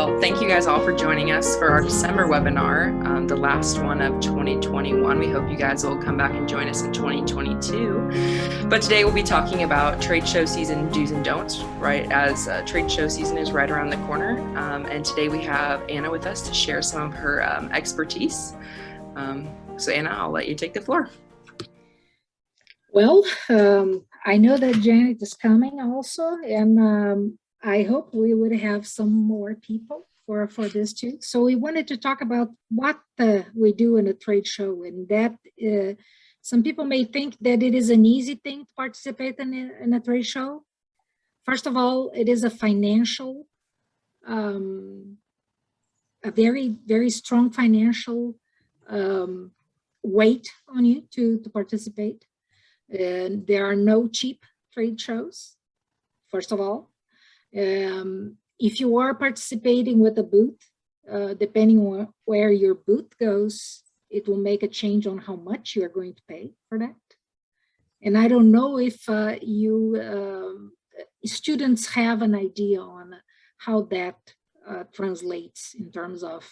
Well, thank you guys all for joining us for our December webinar, the last one of 2021. We hope you guys will come back and join us in 2022. But today we'll be talking about trade show season do's and don'ts, right, as trade show season is right around the corner. And today we have Anna with us to share some of her expertise. So Anna, I'll let you take the floor. Well, I know that Janet is coming also, and I hope we would have some more people for this too. So we wanted to talk about what we do in a trade show, and that some people may think that it is an easy thing to participate in a trade show. First of all, it is a financial, a very, very strong financial weight on you to participate. And there are no cheap trade shows, first of all. If you are participating with a booth, depending on where your booth goes, it will make a change on how much you are going to pay for that. And I don't know if students have an idea on how that translates in terms of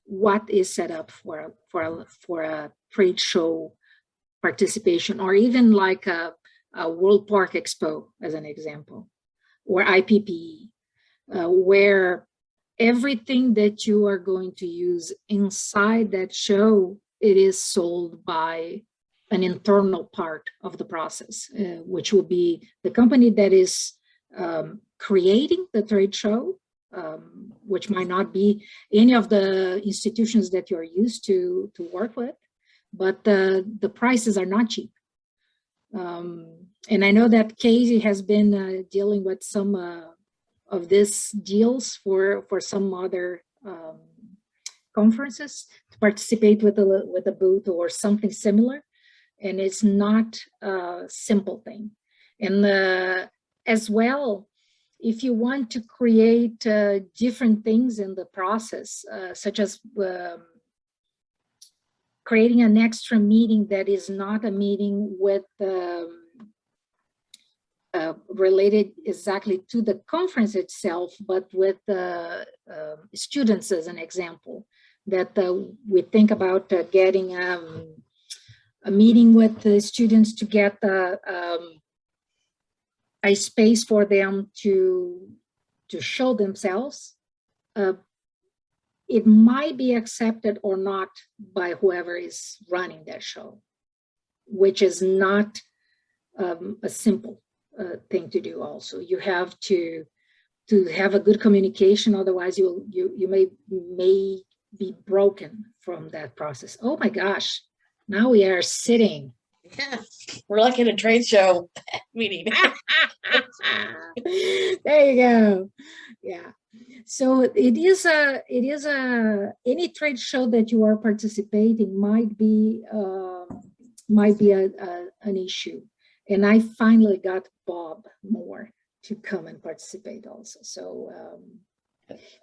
what is set up for a trade show participation, or even like a World Park Expo as an example, or IPPE, where everything that you are going to use inside that show, it is sold by an internal part of the process, which will be the company that is creating the trade show, which might not be any of the institutions that you're used to work with, but the prices are not cheap. And I know that Casey has been dealing with some of these deals for some other conferences to participate with a booth or something similar. And it's not a simple thing. And as well, if you want to create different things in the process, such as creating an extra meeting that is not a meeting with related exactly to the conference itself, but with students as an example, that we think about getting a meeting with the students to get a space for them to show themselves. It might be accepted or not by whoever is running that show, which is not a simple thing to do. Also, you have to have a good communication, otherwise you may be broken from that process. Oh my gosh, now we are sitting. Yeah, we're like in a trade show meeting. There you go. Yeah. So it is any trade show that you are participating might be an issue. And I finally got Bob Moore to come and participate also. So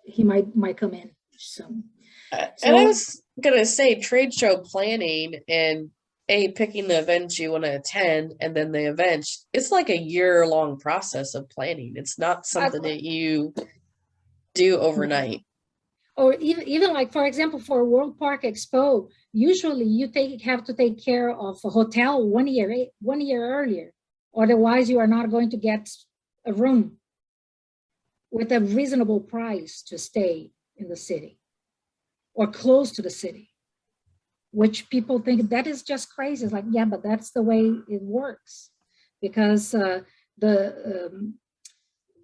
he might come in soon. And I was gonna say trade show planning and picking the events you want to attend, and then the events, it's like a year-long process of planning. It's not something that you do overnight. Or even like, for example, for World Park Expo, usually you have to take care of a hotel 1 year earlier. Otherwise, you are not going to get a room with a reasonable price to stay in the city or close to the city, which people think that is just crazy. It's like, yeah, but that's the way it works. Because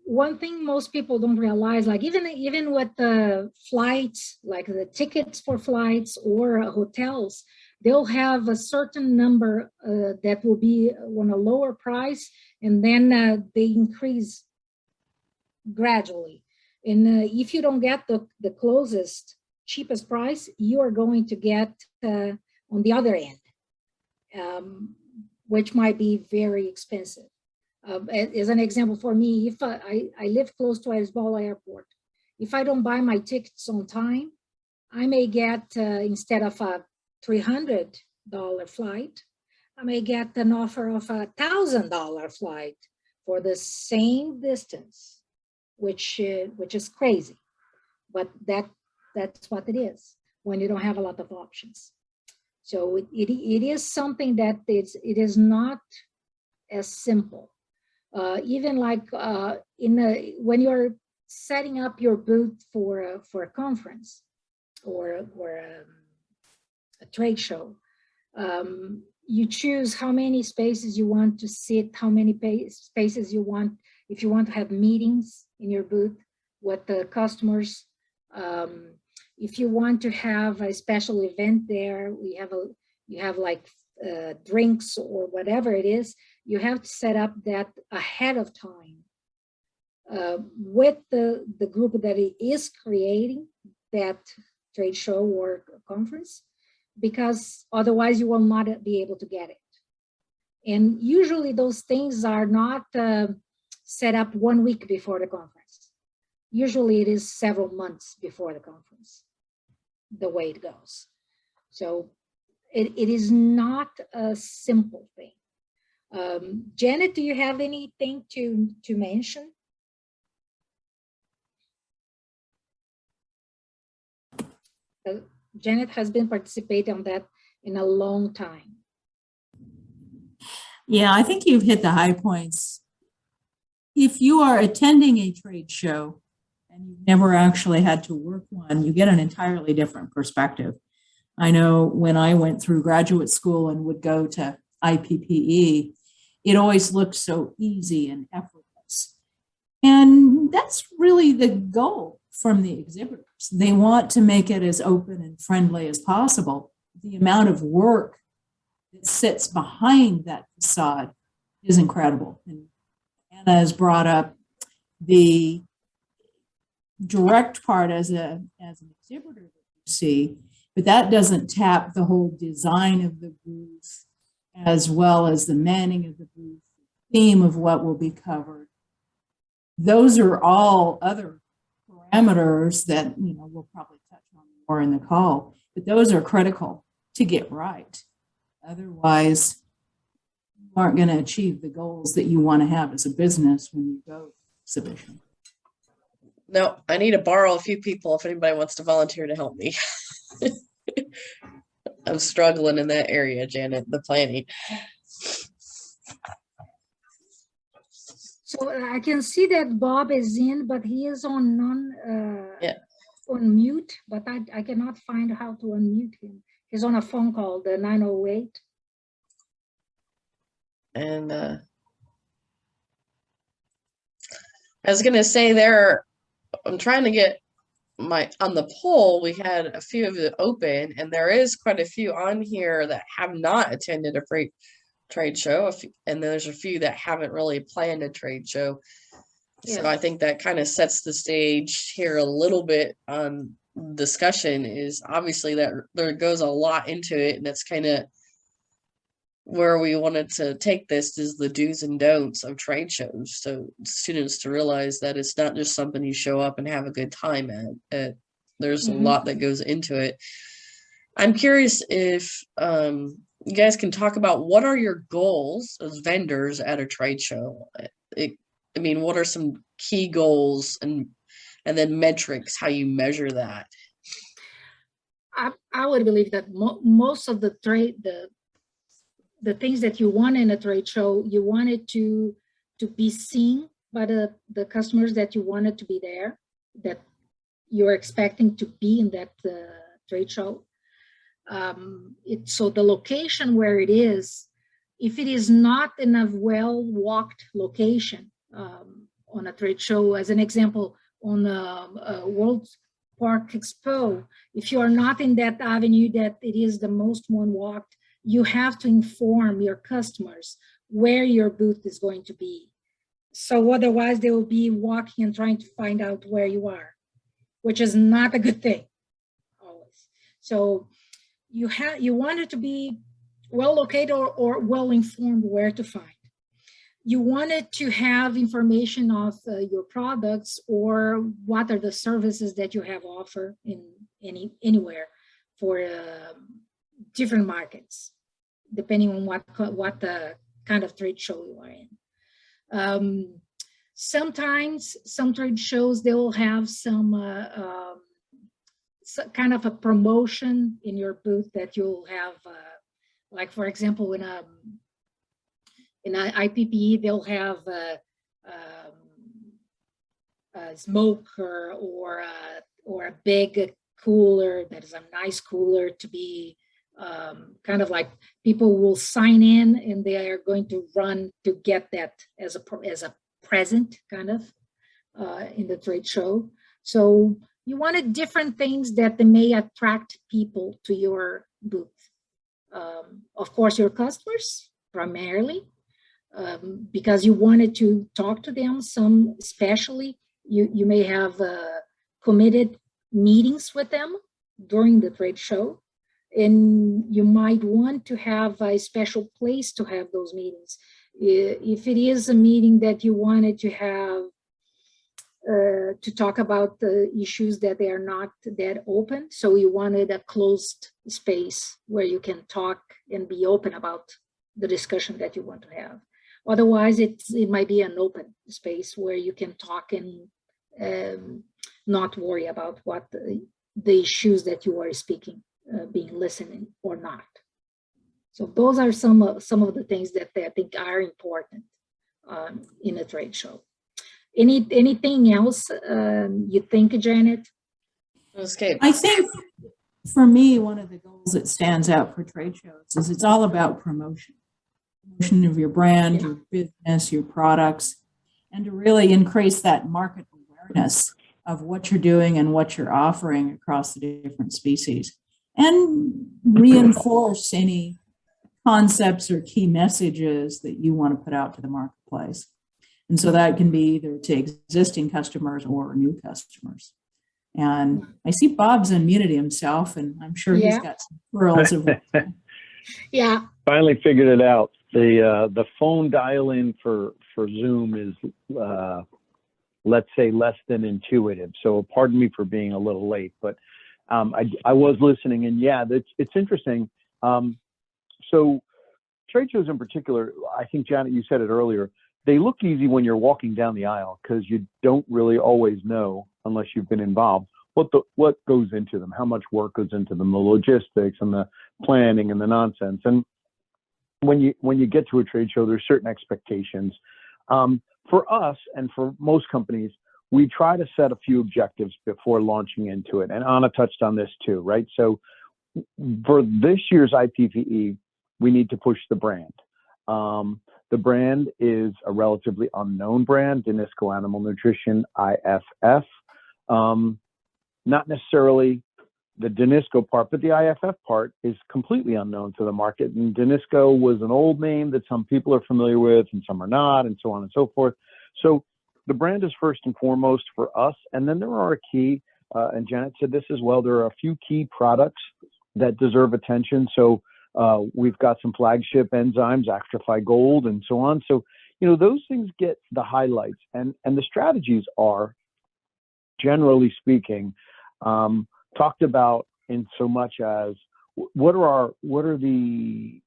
one thing most people don't realize, like even with the flights, like the tickets for flights or hotels, they'll have a certain number that will be on a lower price, and then they increase gradually. And if you don't get the closest, cheapest price, you are going to get on the other end, which might be very expensive. As an example for me, if I live close to Esbola Airport, if I don't buy my tickets on time, I may get, instead of a $300 flight, I may get an offer of $1,000 flight for the same distance, which is crazy. but that's what it is when you don't have a lot of options. So it is something that it is not as simple. Even like when you're setting up your booth for a conference or a trade show, you choose how many spaces you want to sit, how many spaces you want, if you want to have meetings in your booth with the customers. If you want to have a special event there, you have like drinks or whatever it is, you have to set up that ahead of time with the group that is creating that trade show or conference, because otherwise you will not be able to get it. And usually those things are not set up 1 week before the conference. Usually it is several months before the conference, the way it goes. So it is not a simple thing. Janet, do you have anything to mention? Janet has been participating on that in a long time. Yeah, I think you've hit the high points. If you are attending a trade show and you've never actually had to work one, you get an entirely different perspective. I know when I went through graduate school and would go to IPPE, it always looked so easy and effortless. And that's really the goal from the exhibitors. They want to make it as open and friendly as possible. The amount of work that sits behind that facade is incredible. And Anna has brought up the direct part as an exhibitor that you see, but that doesn't tap the whole design of the booth, as well as the manning of the booth, the theme of what will be covered. Those are all other parameters that we'll probably touch on more in the call, but those are critical to get right. Otherwise, you aren't going to achieve the goals that you want to have as a business when you go to exhibition. No, I need to borrow a few people if anybody wants to volunteer to help me. I'm struggling in that area, Janet, the planning. So I can see that Bob is in, but he is on on mute, but I cannot find how to unmute him. He's on a phone call, the 908. And I was going to say I'm trying to get on the poll, we had a few of it open, and there is quite a few on here that have not attended a trade show, and there's a few that haven't really planned a trade show. Yeah. So I think that kind of sets the stage here a little bit on discussion. Is obviously that there goes a lot into it, and that's kind of where we wanted to take this, is the do's and don'ts of trade shows. So students to realize that it's not just something you show up and have a good time at. There's a lot that goes into it. I'm curious if you guys can talk about what are your goals as vendors at a trade show. What are some key goals and then metrics, how you measure that? I would believe that most of the things that you want in a trade show, you want it to be seen by the customers that you wanted to be there, that you're expecting to be in that trade show. So the location where it is, if it is not in a well-walked location on a trade show, as an example, on a World Park Expo, if you are not in that avenue that it is the most one-walked, you have to inform your customers where your booth is going to be. So otherwise they will be walking and trying to find out where you are, which is not a good thing always. So you want it to be well located or well informed where to find. You want it to have information of your products or what are the services that you have offer in anywhere for different markets, depending on what the kind of trade show you are in. Sometimes some trade shows, they will have some kind of a promotion in your booth that you'll have, like for example, in a IPPE, they'll have a smoker or a big cooler that is a nice cooler to be kind of like people will sign in and they are going to run to get that as a present kind of in the trade show. So you wanted different things that may attract people to your booth. Of course, your customers primarily, because you wanted to talk to them. Some especially, you may have committed meetings with them during the trade show, and you might want to have a special place to have those meetings. If it is a meeting that you wanted to have to talk about the issues that they are not that open, so you wanted a closed space where you can talk and be open about the discussion that you want to have. Otherwise, it might be an open space where you can talk and not worry about what the issues that you are speaking, being listening or not. So those are some of the things that I think are important in a trade show. Anything else you think, Janet? Okay. I think for me, one of the goals that stands out for trade shows is it's all about promotion of your brand, your business, your products, and to really increase that market awareness of what you're doing and what you're offering across the different species, and reinforce any concepts or key messages that you want to put out to the marketplace. And so that can be either to existing customers or new customers. And I see Bob's unmuted himself, and I'm sure he's got some pearls of Yeah. Finally figured it out. The phone dial-in for Zoom is, let's say, less than intuitive. So pardon me for being a little late, but I was listening, and yeah, it's interesting. So trade shows in particular, I think, Janet, you said it earlier, they look easy when you're walking down the aisle because you don't really always know, unless you've been involved, what goes into them, how much work goes into them, the logistics and the planning and the nonsense. And when you get to a trade show, there's certain expectations. For us and for most companies, we try to set a few objectives before launching into it. And Anna touched on this too, right? So for this year's IPPE, we need to push the brand. The brand is a relatively unknown brand, Danisco Animal Nutrition, IFF. Not necessarily the Danisco part, but the IFF part is completely unknown to the market. And Danisco was an old name that some people are familiar with and some are not, and so on and so forth. So the brand is first and foremost for us. And then there are a key, and Janet said this as well, there are a few key products that deserve attention. So we've got some flagship enzymes, Actify Gold, and so on. So, those things get the highlights, and the strategies are, generally speaking, talked about in so much as what are the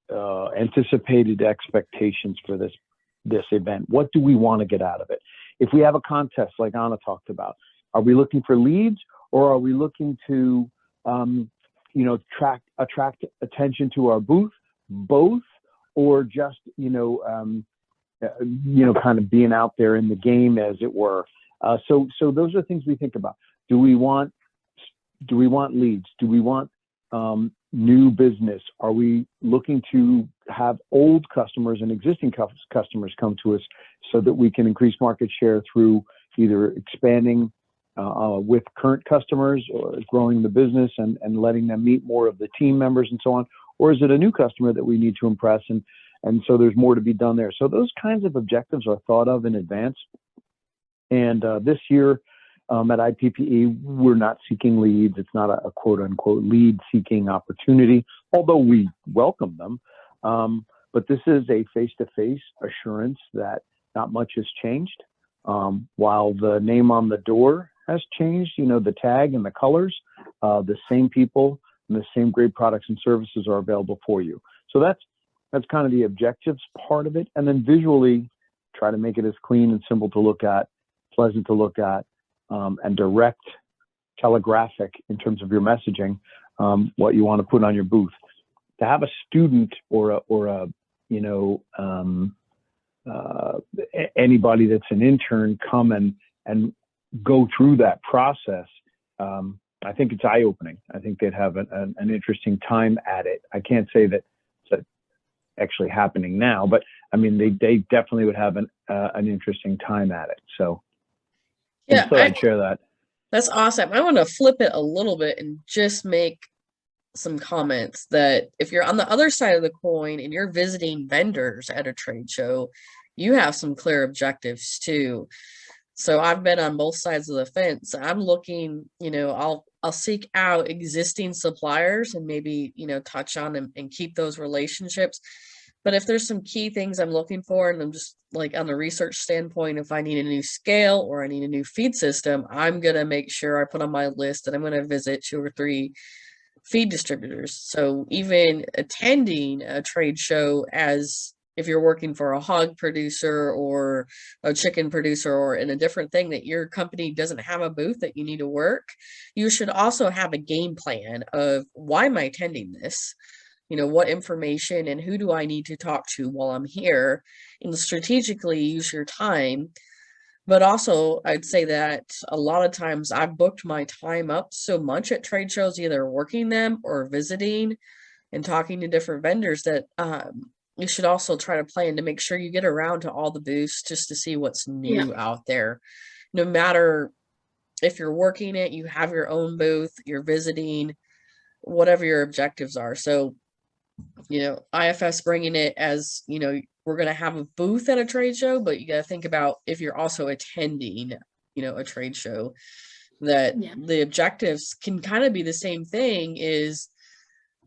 anticipated expectations for this event? What do we want to get out of it? If we have a contest like Anna talked about, are we looking for leads, or are we looking to attract attention to our booth, both, or just kind of being out there in the game, as it were. So those are things we think about. Do we want leads? Do we want new business? Are we looking to have old customers and existing customers come to us so that we can increase market share through either expanding with current customers or growing the business and letting them meet more of the team members and so on? Or is it a new customer that we need to impress? And so there's more to be done there. So those kinds of objectives are thought of in advance. And this year at IPPE, we're not seeking leads. It's not a quote unquote lead seeking opportunity, although we welcome them. But this is a face-to-face assurance that not much has changed. While the name on the door has changed, the tag and the colors, the same people and the same great products and services are available for you. So that's kind of the objectives part of it. And then visually try to make it as clean and simple to look at, pleasant to look at, and direct telegraphic in terms of your messaging, what you want to put on your booth. To have a student or a anybody that's an intern come and go through that process, I think it's eye-opening. I think they'd have an interesting time at it. I can't say that it's actually happening now, but I mean, they definitely would have an interesting time at it. So Yeah, I'd share that. that's awesome. I want to flip it a little bit and just make some comments that if you're on the other side of the coin and you're visiting vendors at a trade show, you have some clear objectives too. So I've been on both sides of the fence. I'm looking, I'll seek out existing suppliers and maybe, touch on and keep those relationships. But if there's some key things I'm looking for, and I'm just like on the research standpoint, if I need a new scale or I need a new feed system, I'm going to make sure I put on my list that I'm going to visit 2 or 3 feed distributors. So even attending a trade show, as if you're working for a hog producer or a chicken producer or in a different thing that your company doesn't have a booth that you need to work, you should also have a game plan of why am I attending this? What information and who do I need to talk to while I'm here, and strategically use your time. But also, I'd say that a lot of times I've booked my time up so much at trade shows, either working them or visiting and talking to different vendors, that you should also try to plan to make sure you get around to all the booths just to see what's new out there. No matter if you're working it, you have your own booth, you're visiting, whatever your objectives are. So, IFS bringing it as, we're going to have a booth at a trade show, but you got to think about if you're also attending, a trade show, that the objectives can kind of be the same thing. Is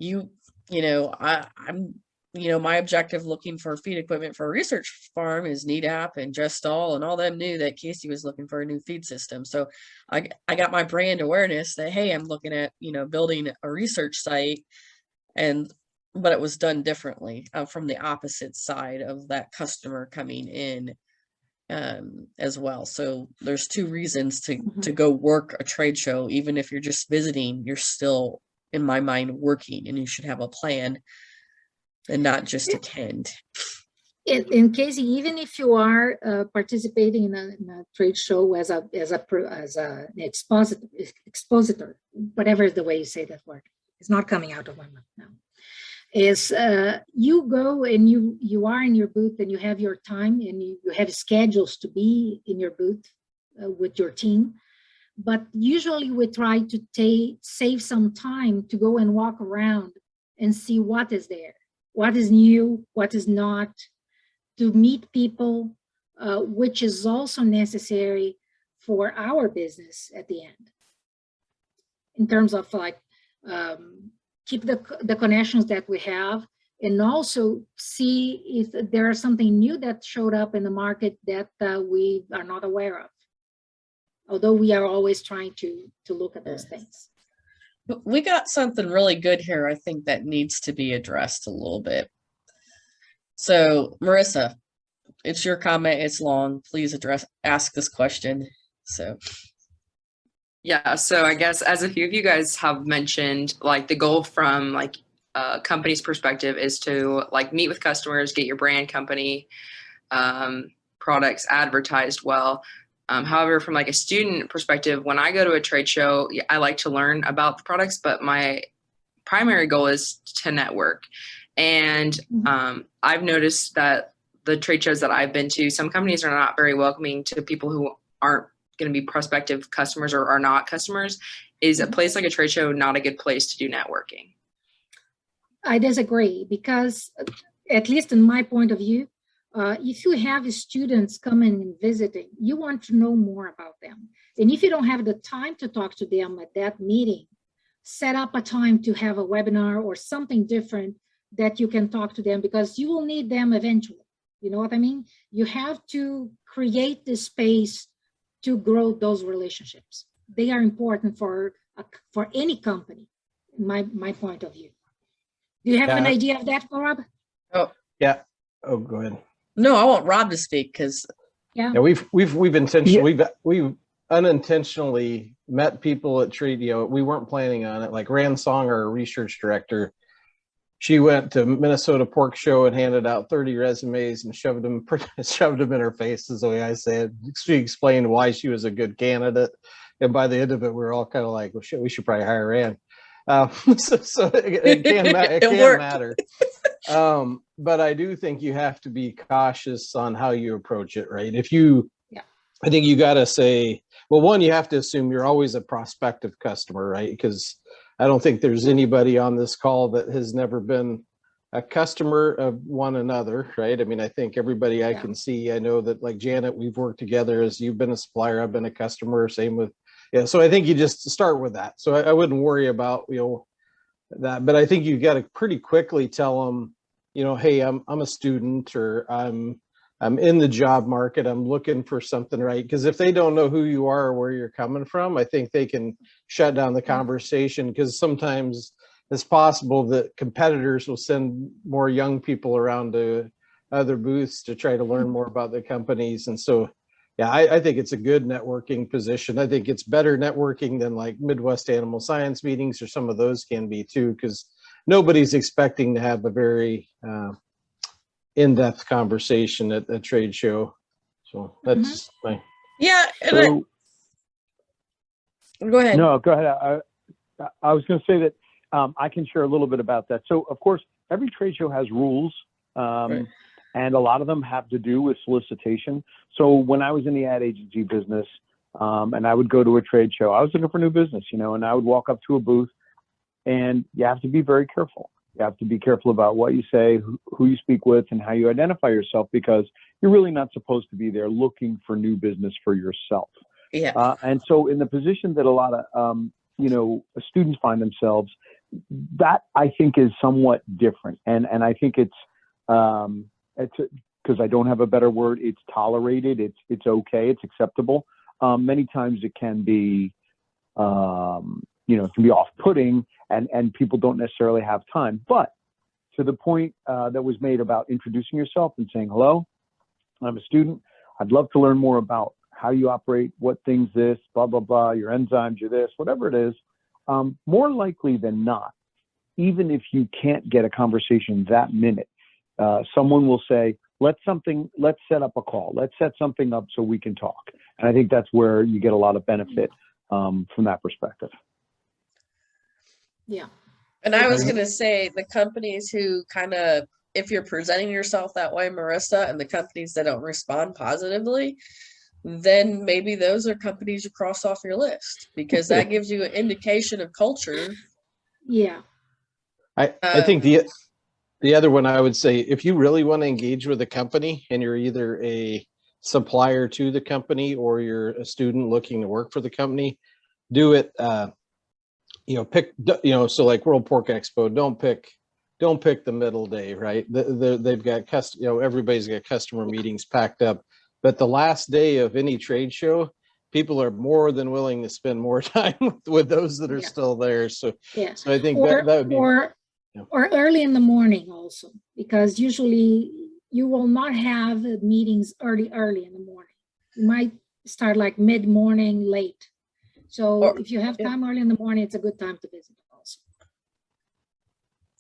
I'm my objective looking for feed equipment for a research farm is NEDAP and Gestall, and all them knew that Casey was looking for a new feed system. So I got my brand awareness that, hey, I'm looking at, building a research site, but it was done differently from the opposite side of that customer coming in as well. So there's 2 reasons to go work a trade show. Even if you're just visiting, you're still, in my mind, working, and you should have a plan and not just attend. In Casey, even if you are participating in a trade show as an expositor, whatever is the way you say that word, it's not coming out of my mouth now. Is you go and you are in your booth and you have your time and you have schedules to be in your booth with your team. But usually we try to save some time to go and walk around and see what is there, what is new, what is not, to meet people, which is also necessary for our business at the end, in terms of keep the connections that we have, and also see if there is something new that showed up in the market that we are not aware of, although we are always trying to look at those things. We got something really good here, I think, that needs to be addressed a little bit. So Marissa, it's your comment, it's long, please ask this question. Yeah, so I guess as a few of you guys have mentioned, like the goal from like a company's perspective is to like meet with customers, get your brand company products advertised well. However, from like a student perspective, when I go to a trade show, I like to learn about the products, but my primary goal is to network. And I've noticed that the trade shows that I've been to, some companies are not very welcoming to people who aren't going to be prospective customers or are not customers. Is a place like a trade show not a good place to do networking? I disagree, because at least in my point of view, if you have students coming and visiting, you want to know more about them. And if you don't have the time to talk to them at that meeting, set up a time to have a webinar or something different that you can talk to them, because you will need them eventually. You know what I mean? You have to create the space to grow those relationships. They are important for any company, in my point of view. Do you have an idea of that, Rob? Oh, yeah. Oh, go ahead. No, I want Rob to speak, because we've essentially we've unintentionally met people at trade, we weren't planning on it. Like Rand Song, our research director, she went to Minnesota Pork Show and handed out 30 resumes and shoved them in her face, is the way I say it. She explained why she was a good candidate. And by the end of it, we were all kind of like, well, shit, we should probably hire Rand. So it can matter. But I do think you have to be cautious on how you approach it, right? I think you got to say, well, one, you have to assume you're always a prospective customer, right? Because I don't think there's anybody on this call that has never been a customer of one another, right? I mean, I think everybody I can see, I know that like Janet, we've worked together as you've been a supplier, I've been a customer, same with, so I think you just start with that. So I wouldn't worry about, that, but I think you got to pretty quickly tell them, hey, I'm a student, or I'm in the job market, I'm looking for something, right? Because if they don't know who you are or where you're coming from, I think they can shut down the conversation, because sometimes it's possible that competitors will send more young people around to other booths to try to learn more about the companies. And so, yeah, I think it's a good networking position. I think it's better networking than like Midwest Animal Science meetings, or some of those can be too, because nobody's expecting to have a very in-depth conversation at a trade show. So that's my. Yeah. So, Go ahead. No, go ahead. I was going to say that I can share a little bit about that. So, of course, every trade show has rules, Right. and a lot of them have to do with solicitation. So when I was in the ad agency business, and I would go to a trade show, I was looking for new business, and I would walk up to a booth, and you have to be very careful. You have to be careful about what you say, who you speak with, and how you identify yourself, because you're really not supposed to be there looking for new business for yourself. Yeah. And so in the position that a lot of, students find themselves, that I think is somewhat different. And I think it's because I don't have a better word, it's tolerated, it's okay, it's acceptable. Many times it can be, it can be off-putting, and people don't necessarily have time. But to the point that was made about introducing yourself and saying, hello, I'm a student. I'd love to learn more about how you operate, what things this, blah, blah, blah, your enzymes, your this, whatever it is. More likely than not, even if you can't get a conversation that minute, someone will say, let's set up a call. Let's set something up so we can talk. And I think that's where you get a lot of benefit from that perspective. Yeah. And I was going to say the companies who kind of, if you're presenting yourself that way, Marissa, and the companies that don't respond positively, then maybe those are companies you cross off your list, because that gives you an indication of culture. Yeah. I think the other one I would say, if you really want to engage with a company and you're either a supplier to the company or you're a student looking to work for the company, do it, pick, so like World Pork Expo, don't pick the middle day, right? They've got everybody's got customer meetings packed up, but the last day of any trade show, people are more than willing to spend more time with those that are still there. So, so I think that would be, or early in the morning also, because usually you will not have meetings early in the morning. You might start like mid-morning, late. So if you have time early in the morning, it's a good time to visit also.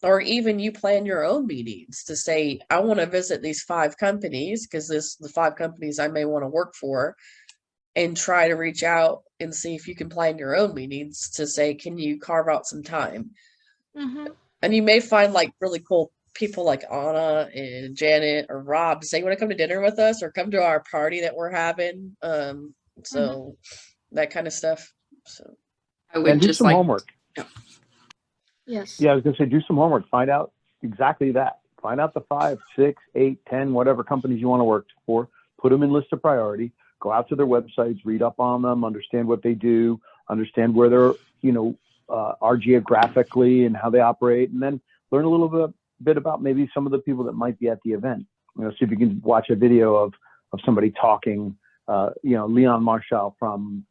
Or even you plan your own meetings to say, I want to visit these 5 companies, because the 5 companies I may want to work for, and try to reach out and see if you can plan your own meetings to say, can you carve out some time? And you may find like really cool people like Anna and Janet or Rob to say, you want to come to dinner with us or come to our party that we're having? So that kind of stuff. So I would do just some like homework. Yes. Yeah, I was going to say, do some homework. Find out exactly that. Find out the 5, 6, 8, 10, whatever companies you want to work for. Put them in list of priority. Go out to their websites, read up on them, understand what they do, understand where they're, are geographically and how they operate, and then learn a little bit about maybe some of the people that might be at the event. See if you can watch a video of somebody talking. Leon Marshall from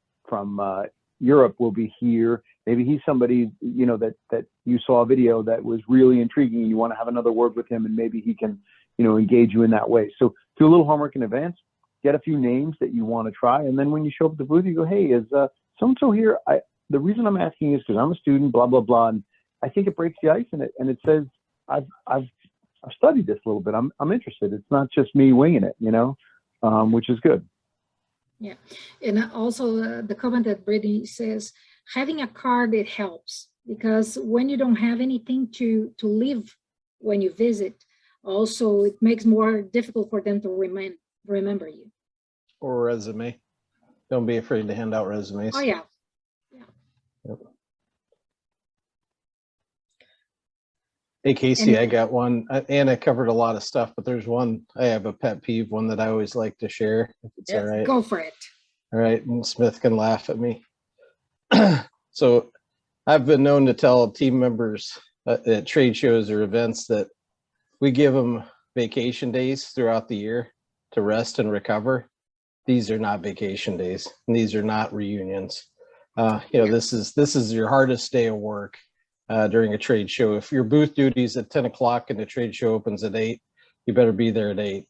Europe will be here. Maybe he's somebody, that you saw a video that was really intriguing. You want to have another word with him, and maybe he can, engage you in that way. So do a little homework in advance, get a few names that you want to try. And then when you show up at the booth, you go, hey, is so-and-so here? The reason I'm asking is because I'm a student, blah, blah, blah. And I think it breaks the ice and it says, I've studied this a little bit. I'm interested. It's not just me winging it, which is good. Yeah. And also the comment that Brittany says, having a card, it helps, because when you don't have anything to leave when you visit, also it makes more difficult for them to remember you. Or a resume. Don't be afraid to hand out resumes. Oh yeah. Yep. Hey Casey, I got one. Anna covered a lot of stuff, but there's one, I have a pet peeve, one that I always like to share, if it's all right. Go for it. All right, and Smith can laugh at me. So I've been known to tell team members at trade shows or events that we give them vacation days throughout the year to rest and recover. These are not vacation days, and these are not reunions. This is your hardest day of work during a trade show. If your booth duty is at 10 o'clock and the trade show opens at 8, you better be there at 8.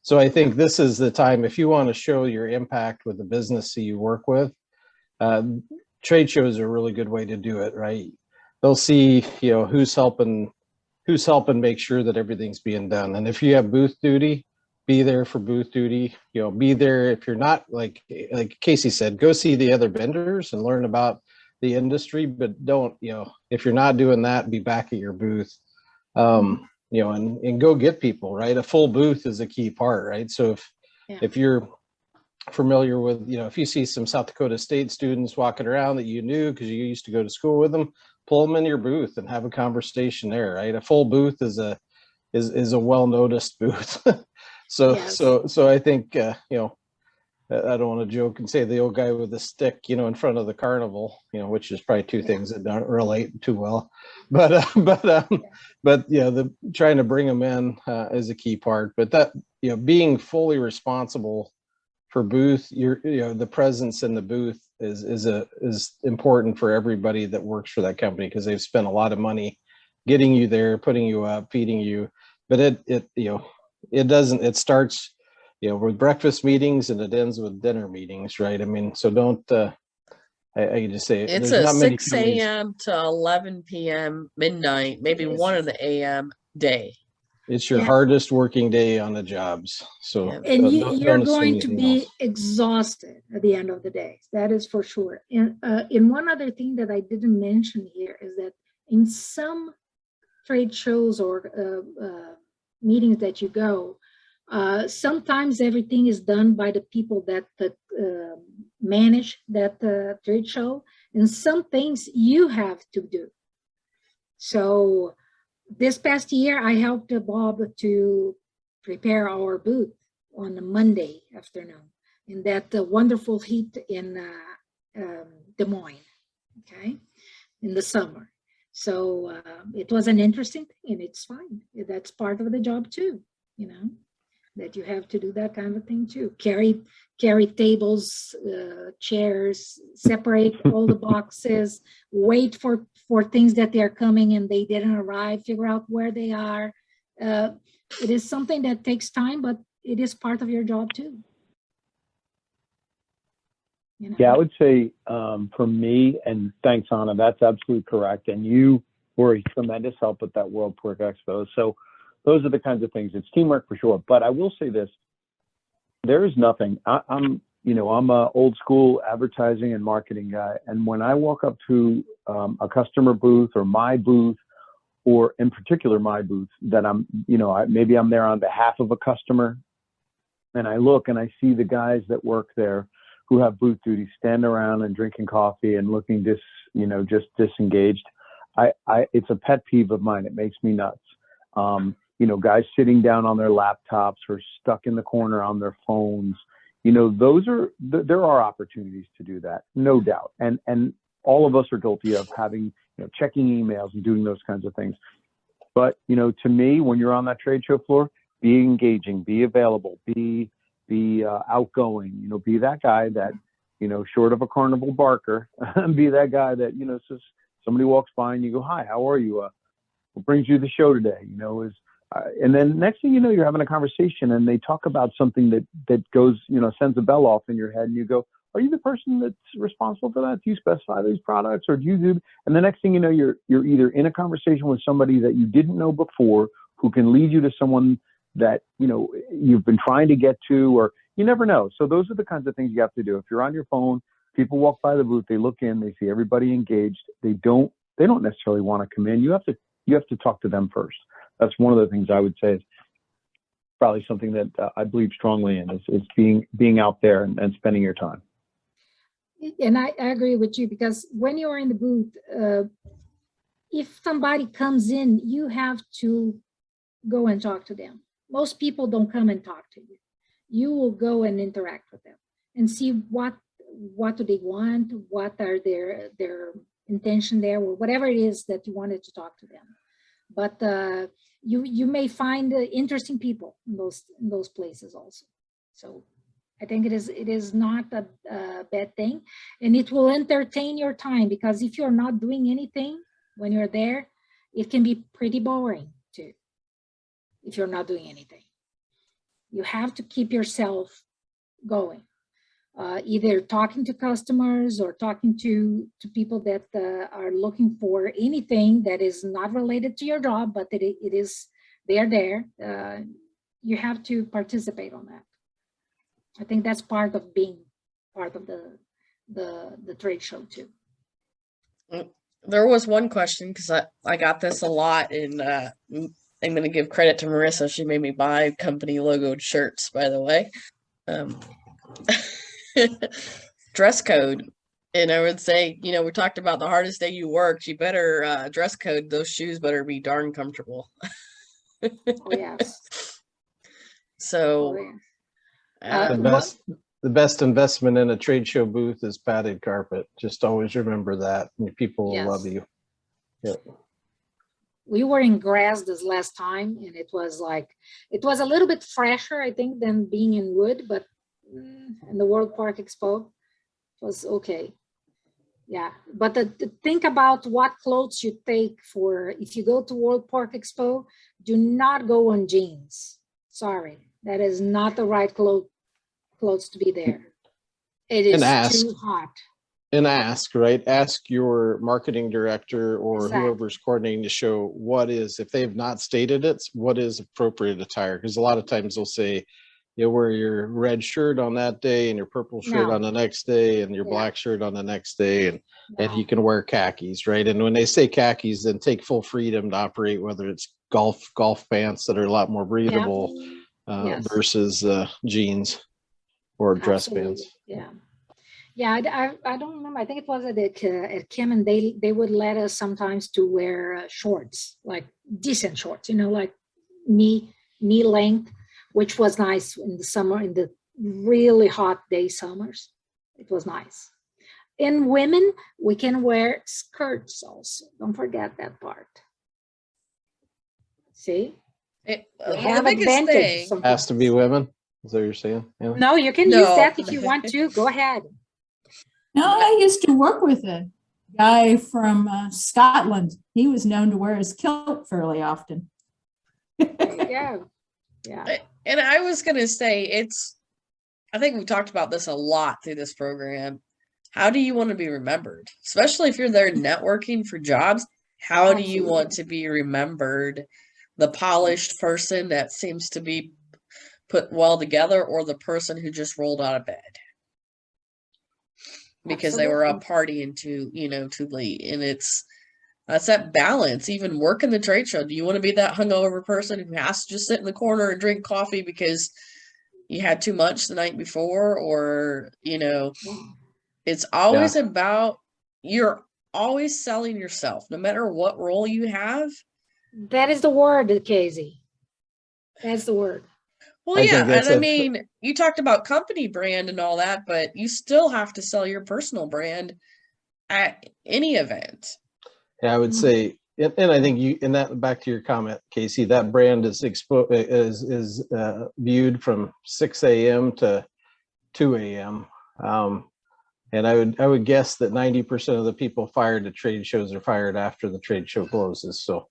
So I think this is the time, if you want to show your impact with the business that you work with, trade shows are a really good way to do it, right? They'll see, who's helping make sure that everything's being done. And if you have booth duty, be there for booth duty. Be there. If you're not, like Casey said, go see the other vendors and learn about the industry, but don't, if you're not doing that, be back at your booth, and go get people, right? A full booth is a key part, right? So if you're familiar with, if you see some South Dakota State students walking around that you knew because you used to go to school with them, pull them in your booth and have a conversation there, right? A full booth is a well-noticed booth. So I think, I don't want to joke and say the old guy with the stick, in front of the carnival, which is probably two things that don't relate too well, but the trying to bring them in is a key part. But that, being fully responsible for booth, the presence in the booth is important for everybody that works for that company, because they've spent a lot of money getting you there, putting you up, feeding you. But it starts, with breakfast meetings and it ends with dinner meetings, right? I mean, so don't, I can just say it's there's a not many 6 a.m. to 11 p.m. midnight, maybe 1 in the a.m. day. It's your hardest working day on the jobs. So and you're going to be exhausted at the end of the day. That is for sure. And one other thing that I didn't mention here is that in some trade shows or meetings that you go, sometimes everything is done by the people that manage that trade show, and some things you have to do. So this past year, I helped Bob to prepare our booth on a Monday afternoon in that wonderful heat in Des Moines, okay, in the summer. So it was an interesting thing, and it's fine. That's part of the job too, that you have to do that kind of thing too. Carry tables, chairs, separate all the boxes, wait for things that they're coming and they didn't arrive, figure out where they are. It is something that takes time, but it is part of your job too. Yeah, I would say for me, and thanks, Anna, that's absolutely correct. And you were a tremendous help at that World Pork Expo. So those are the kinds of things. It's teamwork for sure. But I will say this: there is nothing. I'm a old school advertising and marketing guy, and when I walk up to a customer booth or my booth, or in particular my booth, that maybe I'm there on behalf of a customer, and I look and I see the guys that work there who have booth duty standing around and drinking coffee and looking just disengaged. It's a pet peeve of mine. It makes me nuts. Guys sitting down on their laptops or stuck in the corner on their phones. There are opportunities to do that, no doubt. And all of us are guilty of having, checking emails and doing those kinds of things. But, to me, when you're on that trade show floor, be engaging, be available, be outgoing, be that guy that, short of a carnival barker, be that guy that, says somebody walks by and you go, hi, how are you? What brings you to the show today? And then next thing you know, you're having a conversation and they talk about something that goes, sends a bell off in your head and you go, are you the person that's responsible for that? Do you specify these products or do you do? And the next thing you know, you're either in a conversation with somebody that you didn't know before who can lead you to someone that, you've been trying to get to, or you never know. So those are the kinds of things you have to do. If you're on your phone, people walk by the booth, they look in, they see everybody engaged. They don't necessarily want to come in. You have to talk to them first. That's one of the things I would say is probably something that I believe strongly in is being out there and spending your time. And I agree with you, because when you're in the booth, if somebody comes in, you have to go and talk to them. Most people don't come and talk to you. You will go and interact with them and see what do they want, what are their intention there, or whatever it is that you wanted to talk to them. But you may find interesting people in those places also. So I think it is not a bad thing, and it will entertain your time, because if you're not doing anything when you're there, it can be pretty boring too. If you're not doing anything, you have to keep yourself going, either talking to customers or talking to people that are looking for anything that is not related to your job, but that they are there. You have to participate on that. I think that's part of being part of the trade show too. There was one question, because I got this a lot, and I'm going to give credit to Marissa. She made me buy company logoed shirts, by the way. Dress code. And I would say, we talked about the hardest day you worked. You better dress code. Those shoes better be darn comfortable. Oh, yes. So. Oh, yeah. The best investment in a trade show booth is padded carpet. Just always remember that. People will love you. Yep. We were in grass this last time, and it was a little bit fresher, I think, than being in wood, but in the World Park Expo, it was okay. Yeah, but think about what clothes you take if you go to World Park Expo. Do not go on jeans. Sorry, that is not the right clothes to be there. It is too hot. And ask your marketing director or whoever's coordinating the show, if they have not stated it, what is appropriate attire? Because a lot of times they'll say, you wear your red shirt on that day and your purple shirt on the next day and your black shirt on the next day, and you can wear khakis, right? And when they say khakis, then take full freedom to operate, whether it's golf pants that are a lot more breathable versus jeans or dress pants. Yeah, I don't remember. I think it was at Kim, and they would let us sometimes to wear shorts, like decent shorts, like knee length, which was nice in the summer, in the really hot summers. It was nice. In women, we can wear skirts also. Don't forget that part. See? The have biggest advantage. thing has to be women. Is that what you're saying? Yeah. No, you can use that if you want to. Go ahead. No, I used to work with a guy from Scotland. He was known to wear his kilt fairly often. There you go. Yeah. And I was going to say, I think we talked about this a lot through this program. How do you want to be remembered? Especially if you're there networking for jobs, how do you want to be remembered? The polished person that seems to be put well together, or the person who just rolled out of bed because they were up partying too late? And that's that balance. Even working the trade show, do you want to be that hungover person who has to just sit in the corner and drink coffee because you had too much the night before? Or it's always about, you're always selling yourself no matter what role you have. That is the word, Casey. That's the word. Well, and you talked about company brand and all that, but you still have to sell your personal brand at any event. Yeah, I would say, and I think back to your comment, Casey, that brand is viewed from 6 a.m. to 2 a.m. And I would guess that 90% of the people fired at trade shows are fired after the trade show closes. So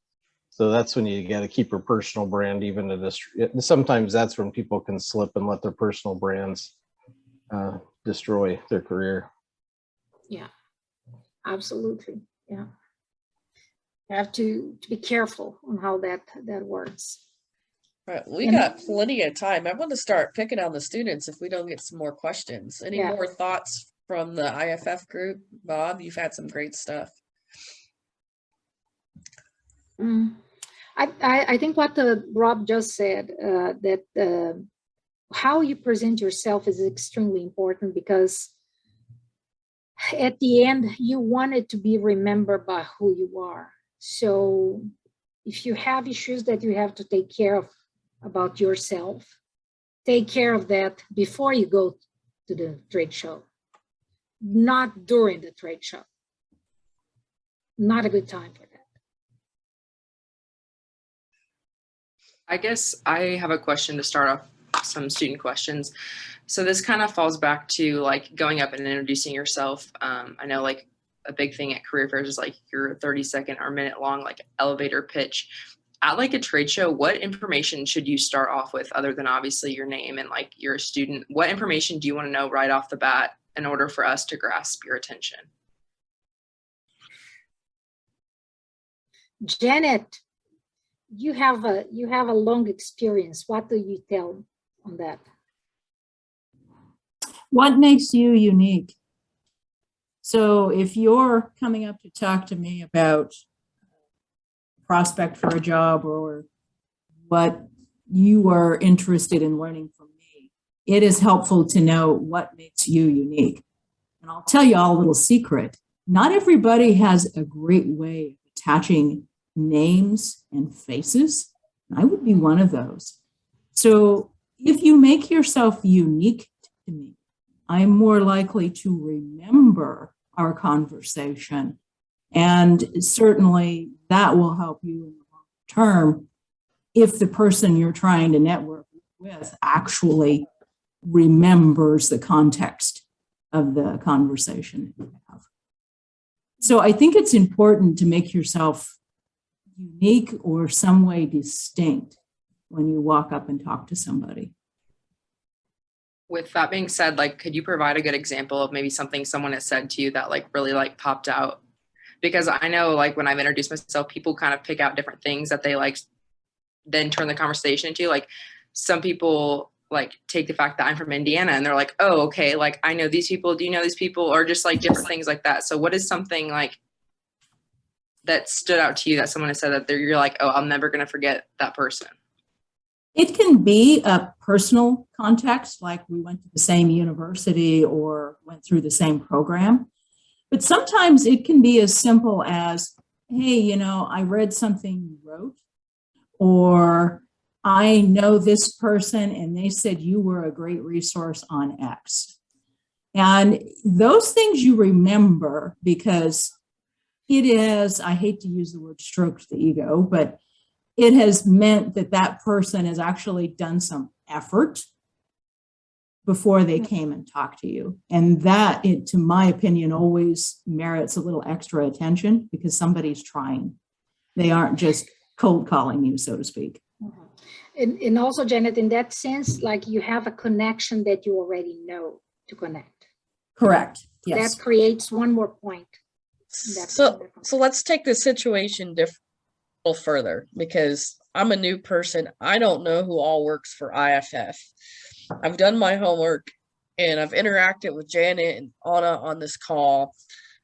So that's when you got to keep your personal brand, even at this. Sometimes that's when people can slip and let their personal brands destroy their career. Yeah, absolutely. Yeah. You have to be careful on how that works. All right, we And- got plenty of time. I want to start picking on the students if we don't get some more questions. Any Yeah. more thoughts from the IFF group? Bob, you've had some great stuff. I think what Rob just said, that how you present yourself is extremely important, because at the end, you want it to be remembered by who you are. So if you have issues that you have to take care of about yourself, take care of that before you go to the trade show, not during the trade show. Not a good time for that. I guess I have a question to start off, some student questions. So this kind of falls back to like going up and introducing yourself. I know like a big thing at career fairs is like your 30-second or minute long like elevator pitch. At like a trade show, what information should you start off with other than obviously your name and like you're a student? What information do you want to know right off the bat in order for us to grasp your attention? Janet, you have a long experience. What do you tell on that? What makes you unique? So if you're coming up to talk to me about prospect for a job or what you are interested in learning from me, it is helpful to know what makes you unique. And I'll tell you all a little secret. Not everybody has a great way of attaching names and faces. I would be one of those. So if you make yourself unique to me, I'm more likely to remember our conversation. And certainly that will help you in the long term if the person you're trying to network with actually remembers the context of the conversation that you have. So I think it's important to make yourself unique or some way distinct when you walk up and talk to somebody. With that being said, like, could you provide a good example of maybe something someone has said to you that like really like popped out? Because I know like when I've introduced myself, people kind of pick out different things that they like then turn the conversation into. Like some people like take the fact that I'm from Indiana and they're like, oh, okay, like I know these people. Do you know these people? Or just like different things like that. So what is something like that stood out to you that someone has said that you're like, oh, I'm never going to forget that person? It can be a personal context, like we went to the same university or went through the same program. But sometimes it can be as simple as, hey, you know, I read something you wrote, or I know this person and they said you were a great resource on X. And those things you remember because it is, I hate to use the word stroked the ego, but it has meant that that person has actually done some effort before they came and talked to you. And that, to my opinion, always merits a little extra attention because somebody's trying. They aren't just cold calling you, so to speak. And also, Janet, in that sense, like you have a connection that you already know to connect. Correct. Yes. That creates one more point. So let's take the situation a little further because I'm a new person. I don't know who all works for IFF. I've done my homework and I've interacted with Janet and Anna on this call.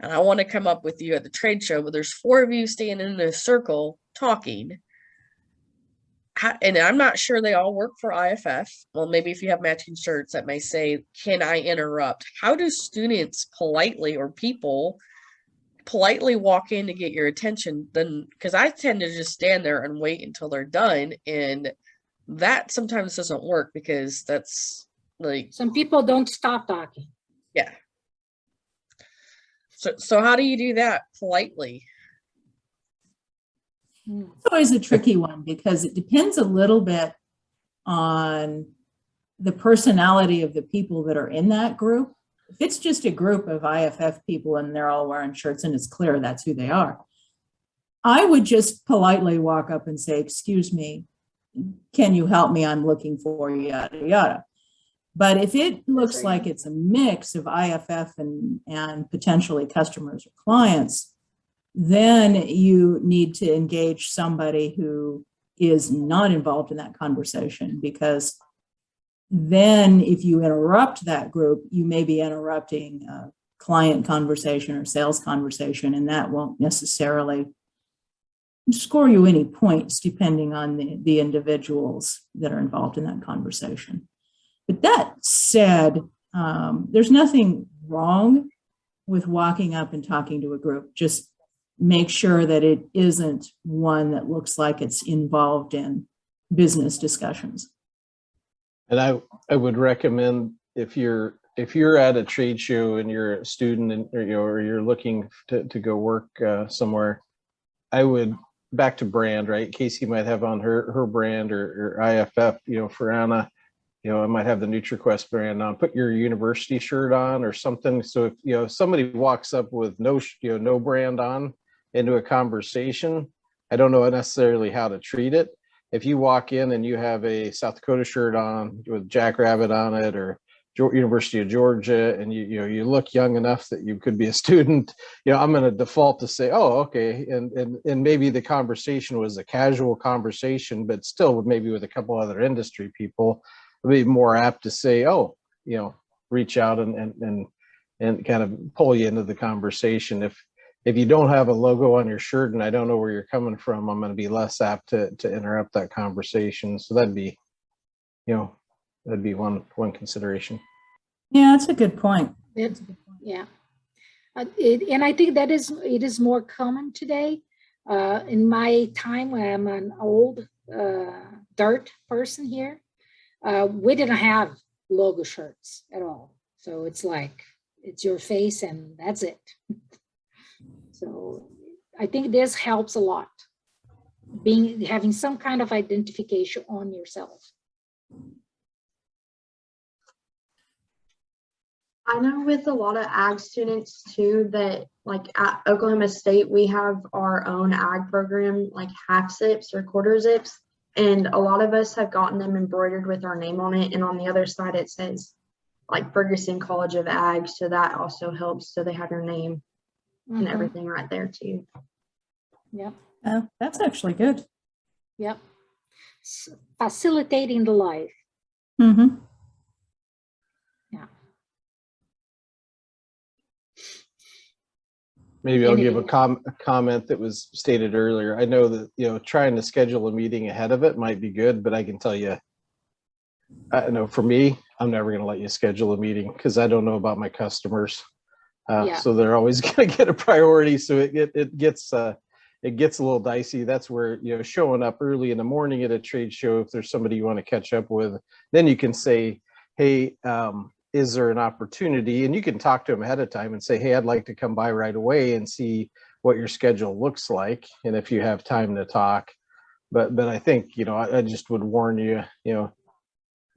And I want to come up with you at the trade show, but there's 4 of you standing in a circle talking. And I'm not sure they all work for IFF. Well, maybe if you have matching shirts that may say, can I interrupt? How do students politely or people politely walk in to get your attention? Then, because I tend to just stand there and wait until they're done. And that sometimes doesn't work because that's like. Some people don't stop talking. Yeah. So how do you do that politely? It's always a tricky one because it depends a little bit on the personality of the people that are in that group. If it's just a group of IFF people and they're all wearing shirts and it's clear that's who they are, I would just politely walk up and say, excuse me, can you help me? I'm looking for yada, yada. But if it looks like it's a mix of IFF and potentially customers or clients, then you need to engage somebody who is not involved in that conversation, because then if you interrupt that group, you may be interrupting a client conversation or sales conversation, and that won't necessarily score you any points depending on the individuals that are involved in that conversation. But that said, there's nothing wrong with walking up and talking to a group. Just make sure that it isn't one that looks like it's involved in business discussions. And I would recommend, if you're at a trade show and you're a student and or you're looking to go work somewhere, I would, back to brand, right? Casey might have on her brand or IFF, for Anna, I might have the NutriQuest brand on. Put your university shirt on or something. So if somebody walks up with no brand on into a conversation, I don't know necessarily how to treat it. If you walk in and you have a South Dakota shirt on with Jackrabbit on it, or University of Georgia, and you look young enough that you could be a student, I'm going to default to say, oh, okay, and maybe the conversation was a casual conversation, but still maybe with a couple other industry people, I'd be more apt to say, oh, reach out and kind of pull you into the conversation. If you don't have a logo on your shirt and I don't know where you're coming from, I'm going to be less apt to interrupt that conversation. So that'd be one consideration. Yeah, that's a good point. That's a good point. Yeah. And I think it is more common today. In my time, when I'm an old dirt person here, we didn't have logo shirts at all. So it's like, it's your face and that's it. So I think this helps a lot, having some kind of identification on yourself. I know with a lot of ag students too, that like at Oklahoma State, we have our own ag program, like half zips or quarter zips. And a lot of us have gotten them embroidered with our name on it. And on the other side, it says like Ferguson College of Ag. So that also helps. So they have your name and everything right there too. Yep. That's actually good. Yep. Facilitating the life. Mm-hmm. Yeah. Maybe I'll give a comment that was stated earlier. I know that, trying to schedule a meeting ahead of it might be good, but I can tell you, I know for me, I'm never going to let you schedule a meeting because I don't know about my customers. So they're always going to get a priority. So it gets a little dicey. That's where, showing up early in the morning at a trade show, if there's somebody you want to catch up with, then you can say, hey, is there an opportunity? And you can talk to them ahead of time and say, hey, I'd like to come by right away and see what your schedule looks like, and if you have time to talk. But I think, I just would warn you,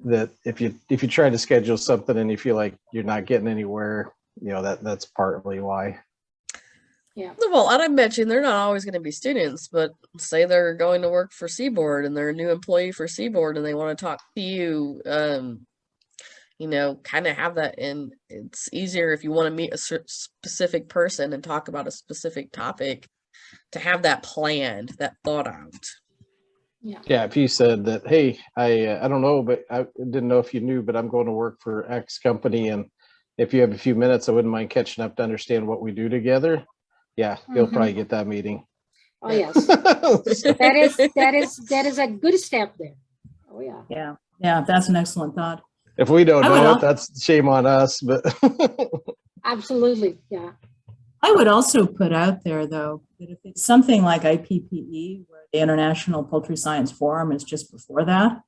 that if you try to schedule something and you feel like you're not getting anywhere, that's partly why. Yeah. Well, and I mentioned they're not always going to be students, but say they're going to work for Seaboard and they're a new employee for Seaboard and they want to talk to you, kind of have that. And it's easier if you want to meet a specific person and talk about a specific topic to have that planned, that thought out. Yeah, if you said that, hey, I don't know, but I didn't know if you knew, but I'm going to work for X company, and if you have a few minutes, I wouldn't mind catching up to understand what we do together. Yeah, you'll probably get that meeting. Oh yes, that is a good step there. Oh yeah. Yeah, that's an excellent thought. If we don't know it, that's shame on us. But Absolutely, yeah. I would also put out there, though, that if it's something like IPPE, where the International Poultry Science Forum is just before that,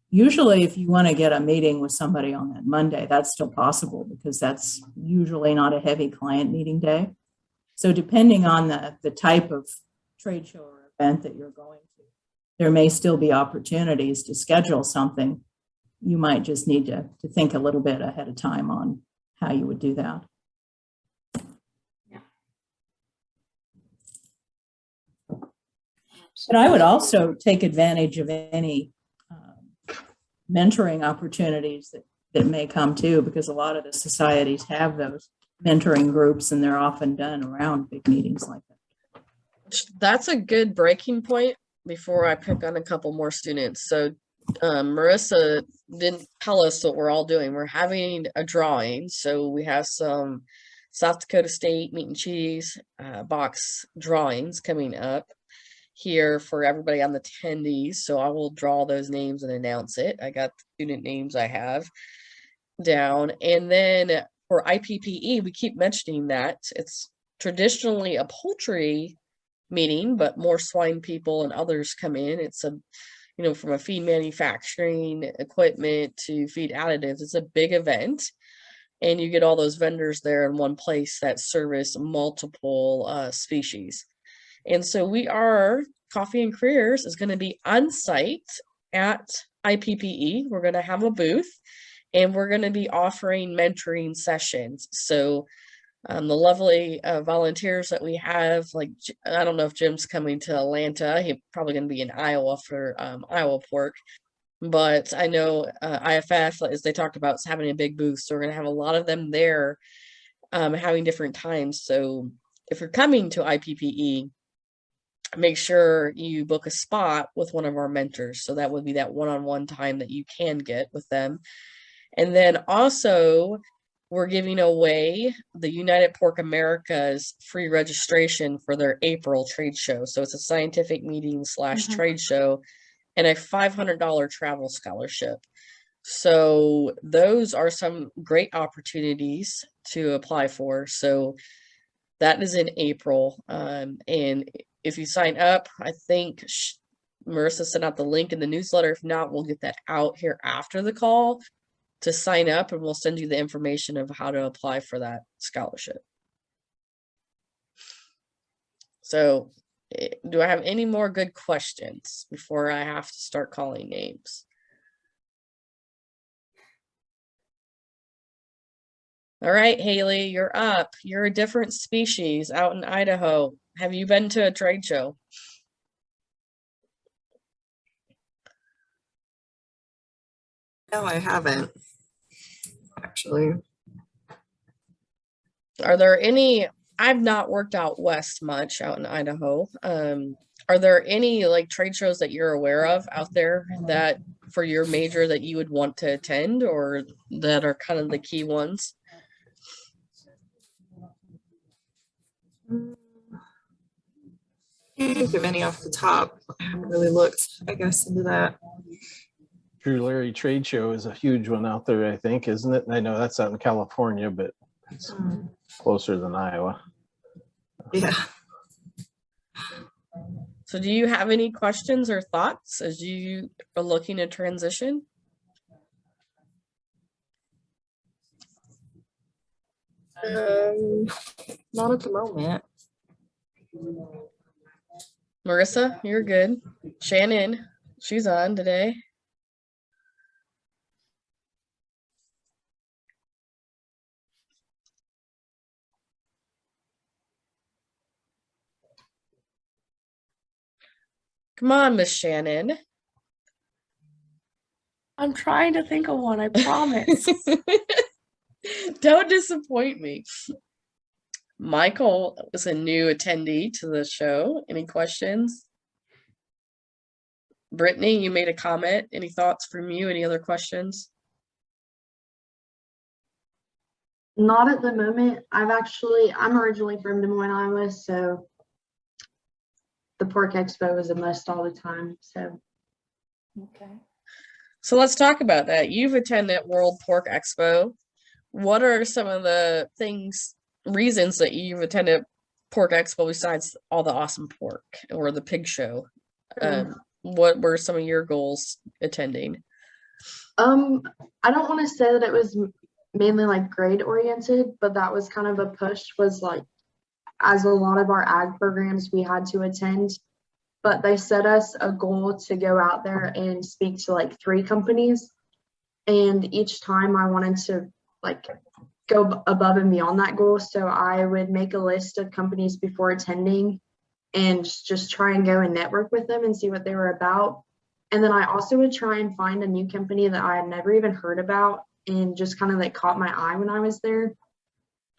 usually if you want to get a meeting with somebody on that Monday, that's still possible because that's usually not a heavy client meeting day. So depending on the type of trade show or event that you're going to, there may still be opportunities to schedule something. You might just need to think a little bit ahead of time on how you would do that. But I would also take advantage of any mentoring opportunities that may come too, because a lot of the societies have those mentoring groups, and they're often done around big meetings like that. That's a good breaking point before I pick on a couple more students. So Marissa didn't tell us what we're all doing. We're having a drawing. So we have some South Dakota State meat and cheese box drawings coming up here for everybody on the attendees. So I will draw those names and announce it. I got the student names I have down. And then for IPPE, we keep mentioning that it's traditionally a poultry meeting, but more swine people and others come in. It's a, you know, from a feed manufacturing equipment to feed additives, it's a big event. And you get all those vendors there in one place that service multiple species. And so Coffee and Careers is going to be on site at IPPE. We're going to have a booth and we're going to be offering mentoring sessions. So the lovely volunteers that we have, like, I don't know if Jim's coming to Atlanta. He's probably going to be in Iowa for Iowa pork. But I know IFF, as they talked about, is having a big booth. So we're going to have a lot of them there having different times. So if you're coming to IPPE, make sure you book a spot with one of our mentors. So that would be that one-on-one time that you can get with them. And then also, we're giving away the United Pork America's free registration for their April trade show. So it's a scientific meeting / trade show and a $500 travel scholarship. So those are some great opportunities to apply for. So that is in April. And if you sign up, I think Marissa sent out the link in the newsletter. If not, we'll get that out here after the call to sign up, and we'll send you the information of how to apply for that scholarship. So do I have any more good questions before I have to start calling names? All right, Haley, you're up. You're a different species out in Idaho. Have you been to a trade show? No, I haven't, actually. Are there any, I've not worked out west much out in Idaho. Are there any like trade shows that you're aware of out there that for your major that you would want to attend, or that are kind of the key ones? Can't think of any off the top. I haven't really looked, I guess, into that. Drew Larry Trade Show is a huge one out there, I think, isn't it? I know that's out in California, but it's closer than Iowa. Yeah. So do you have any questions or thoughts as you are looking to transition? Not at the moment. Marissa, you're good. Shannon, she's on today. Come on, Miss Shannon. I'm trying to think of one, I promise. Don't disappoint me. Michael is a new attendee to the show. Any questions? Brittany, you made a comment. Any thoughts from you? Any other questions? Not at the moment. I'm originally from Des Moines, Iowa, so the Pork Expo is a must all the time. So, Okay. So let's talk about that. You've attended World Pork Expo. What are some of the reasons that you've attended Pork Expo besides all the awesome pork or the pig show? What were some of your goals attending? I don't want to say that it was mainly like grade oriented, but that was kind of a push, was like, as a lot of our ag programs we had to attend, but they set us a goal to go out there and speak to like 3 companies. And each time I wanted to like go above and beyond that goal. So I would make a list of companies before attending and just try and go and network with them and see what they were about. And then I also would try and find a new company that I had never even heard about and just kind of like caught my eye when I was there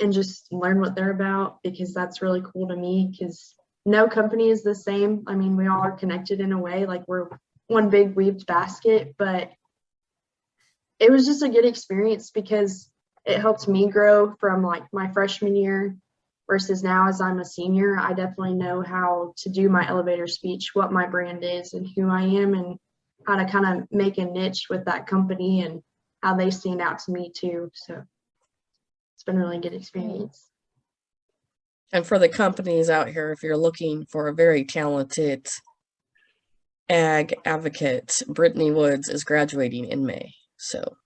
and just learn what they're about, because that's really cool to me, because no company is the same. I mean, we all are connected in a way, like we're one big weaved basket, but it was just a good experience because it helped me grow from like my freshman year versus now as I'm a senior. I definitely know how to do my elevator speech, what my brand is and who I am, and how to kind of make a niche with that company and how they stand out to me too. So it's been a really good experience. And for the companies out here, if you're looking for a very talented ag advocate, Brittany Woods is graduating in May. So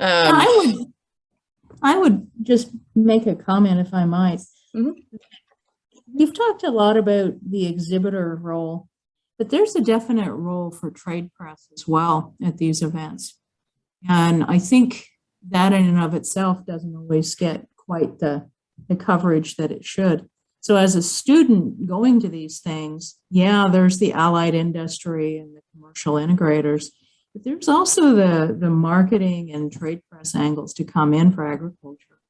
I would just make a comment, if I might. Mhm. We've talked a lot about the exhibitor role, but there's a definite role for trade press as well at these events. And I think that in and of itself doesn't always get quite the coverage that it should. So as a student going to these things, yeah, there's the allied industry and the commercial integrators, but there's also the marketing and trade press angles to come in for agriculture.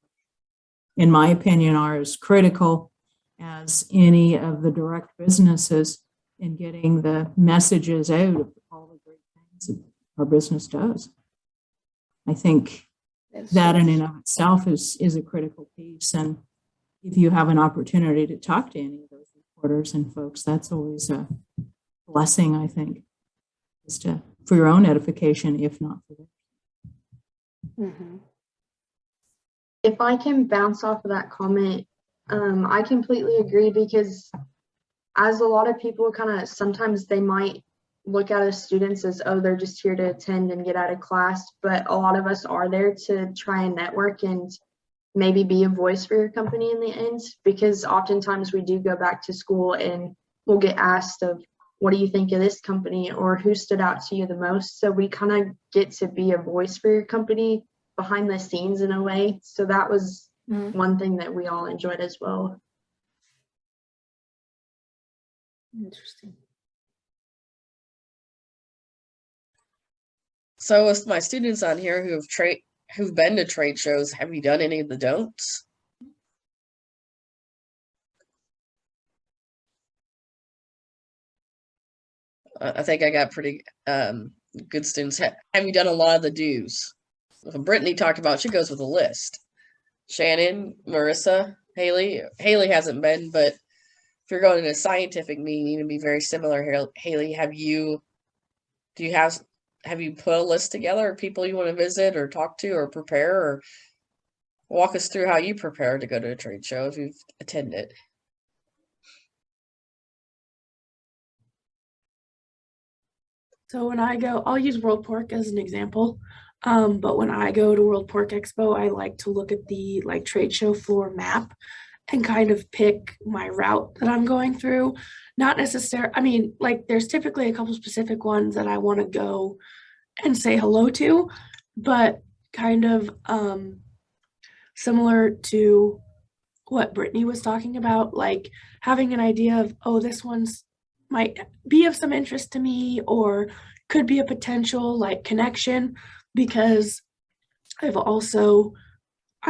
In my opinion, are as critical as any of the direct businesses in getting the messages out of all the great things that our business does. I think that in and of itself is a critical piece. And if you have an opportunity to talk to any of those reporters and folks, that's always a blessing, I think, just for your own edification, if not for theirs. Mm-hmm. If I can bounce off of that comment, I completely agree, because as a lot of people kind of sometimes they might look at us students as, oh, they're just here to attend and get out of class, but a lot of us are there to try and network and maybe be a voice for your company in the end, because oftentimes we do go back to school and we'll get asked of, what do you think of this company, or who stood out to you the most? So we kind of get to be a voice for your company behind the scenes in a way. So that was one thing that we all enjoyed as well. Interesting. So with my students on here who've been to trade shows, have you done any of the don'ts? I think I got pretty good students. Have you done a lot of the do's? Brittany talked about, she goes with a list. Shannon, Marissa, Haley. Haley hasn't been, but if you're going to a scientific meeting, it'd be very similar. Haley, have you put a list together of people you want to visit or talk to or prepare, or walk us through how you prepare to go to a trade show if you've attended? So when I go, I'll use World Pork as an example. But when I go to World Pork Expo, I like to look at the trade show floor map and kind of pick my route that I'm going through. Not necessarily, I mean, there's typically a couple specific ones that I want to go and say hello to, but kind of similar to what Brittany was talking about, like having an idea of, oh, this one's might be of some interest to me, or could be a potential connection, because I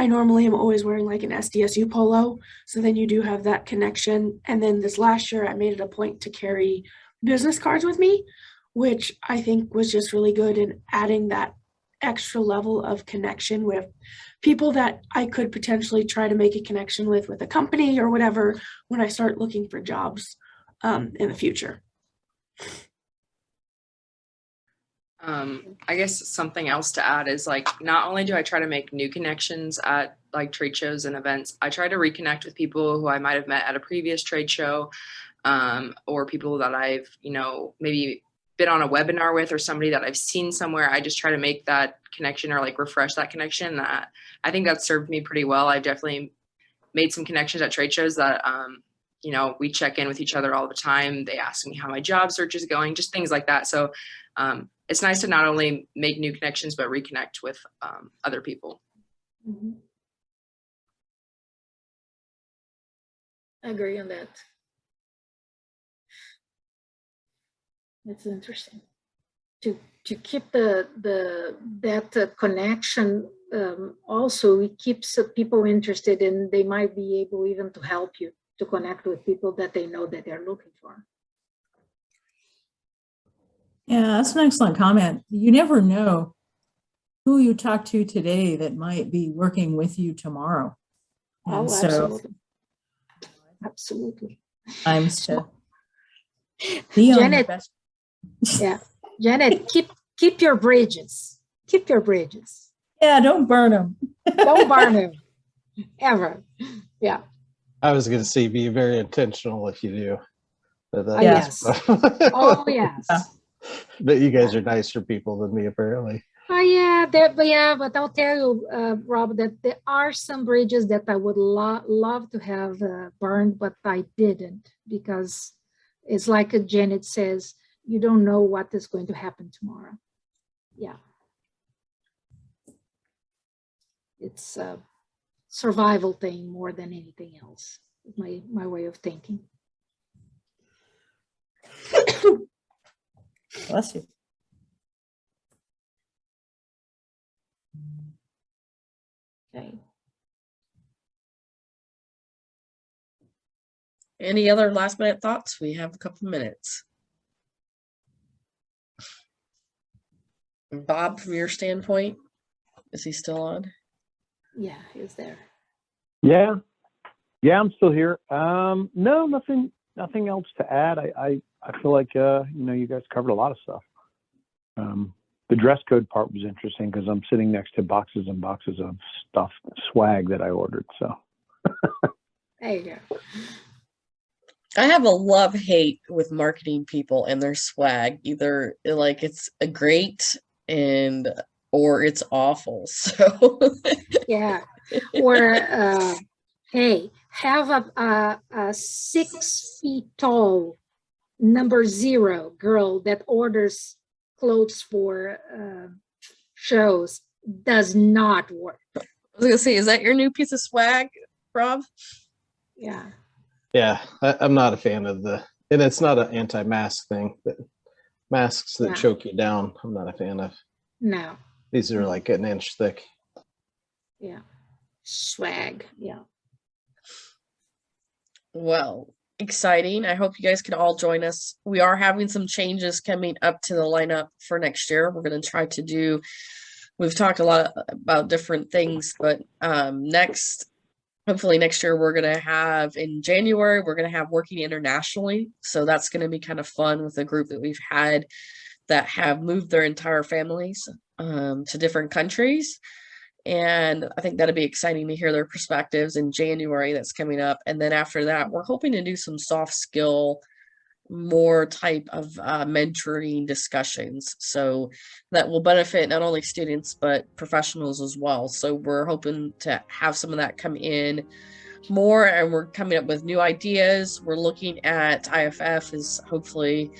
normally am always wearing an SDSU polo, so then you do have that connection. And then this last year I made it a point to carry business cards with me, which I think was just really good in adding that extra level of connection with people that I could potentially try to make a connection with a company or whatever when I start looking for jobs in the future. I guess something else to add is not only do I try to make new connections at trade shows and events, I try to reconnect with people who I might have met at a previous trade show, or people that I've, maybe been on a webinar with, or somebody that I've seen somewhere. I just try to make that connection or refresh that connection. That I think that served me pretty well. I've definitely made some connections at trade shows that, we check in with each other all the time. They ask me how my job search is going, just things like that. So it's nice to not only make new connections, but reconnect with other people. Mm-hmm. I agree on that. It's interesting to keep that connection. Also, it keeps people interested, and they might be able even to help you to connect with people that they know that they're looking for. Yeah, that's an excellent comment. You never know who you talk to today that might be working with you tomorrow. Oh, And so absolutely. Absolutely. times to be on your Janet, best. yeah. Janet, keep your bridges. Keep your bridges. Yeah, don't burn them. Don't burn them. Ever. Yeah. I was going to say be very intentional if you do. But Oh, yes. Oh, yes. But you guys are nicer people than me, apparently. Oh, yeah. But I'll tell you, Rob, that there are some bridges that I would love to have burned, but I didn't, because it's like Janet says, you don't know what is going to happen tomorrow. Yeah. It's a survival thing more than anything else. My way of thinking. Bless you. Okay. Any other last minute thoughts? We have a couple minutes. Bob, from your standpoint, is he still on? Yeah, he's there. Yeah, I'm still here. No, nothing else to add. I feel like you guys covered a lot of stuff. The dress code part was interesting because I'm sitting next to boxes and boxes of stuff, swag that I ordered. So There you go. I have a love-hate with marketing people and their swag. Either like it's a great or it's awful. So Yeah. Or hey, have a 6 feet tall number 0 girl that orders clothes for shows. Does not work. I was gonna say, is that your new piece of swag, Rob? Yeah. Yeah, I'm not a fan of and it's not an anti-mask thing, but masks that choke you down, I'm not a fan of. No. These are like an inch thick. Yeah. Swag. Yeah. Well, exciting. I hope you guys can all join us. We are having some changes coming up to the lineup for next year. We're going to try to do, we've talked a lot about different things, but hopefully next year we're going to have, in January, we're going to have Working Internationally. So that's going to be kind of fun with a group that we've had that have moved their entire families to different countries. And I think that'll be exciting to hear their perspectives in January. That's coming up. And then after that, we're hoping to do some soft skill, more type of mentoring discussions. So that will benefit not only students, but professionals as well. So we're hoping to have some of that come in more, and we're coming up with new ideas. We're looking at IFF is hopefully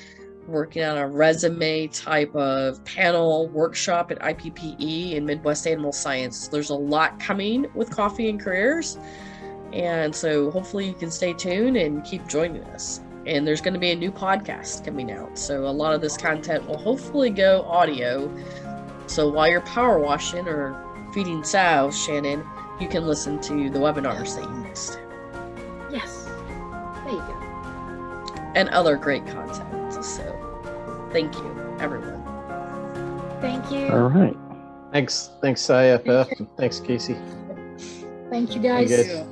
working on a resume type of panel workshop at IPPE in Midwest Animal Science. There's a lot coming with Coffee and Careers. And so hopefully you can stay tuned and keep joining us. And there's going to be a new podcast coming out. So a lot of this content will hopefully go audio. So while you're power washing or feeding sows, Shannon, you can listen to the webinars that you missed. Yes. There you go. And other great content. So thank you, everyone. Thank you. all right. Thanks IFF, and thanks Casey. Thank you, guys.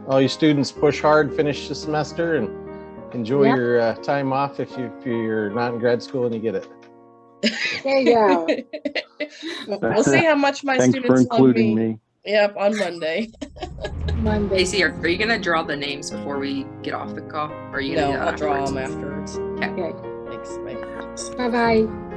All you students, push hard, finish the semester, and enjoy Yep. your time off if you're not in grad school and you get it. There you go. We'll see how much my Thanks for students love including me. me. Yep, on Monday. Monday. Casey, are you going to draw the names before we get off the call? Or are you No, going to do that I'll draw afterwards? them afterwards. Okay. Thanks. Bye. Bye-bye.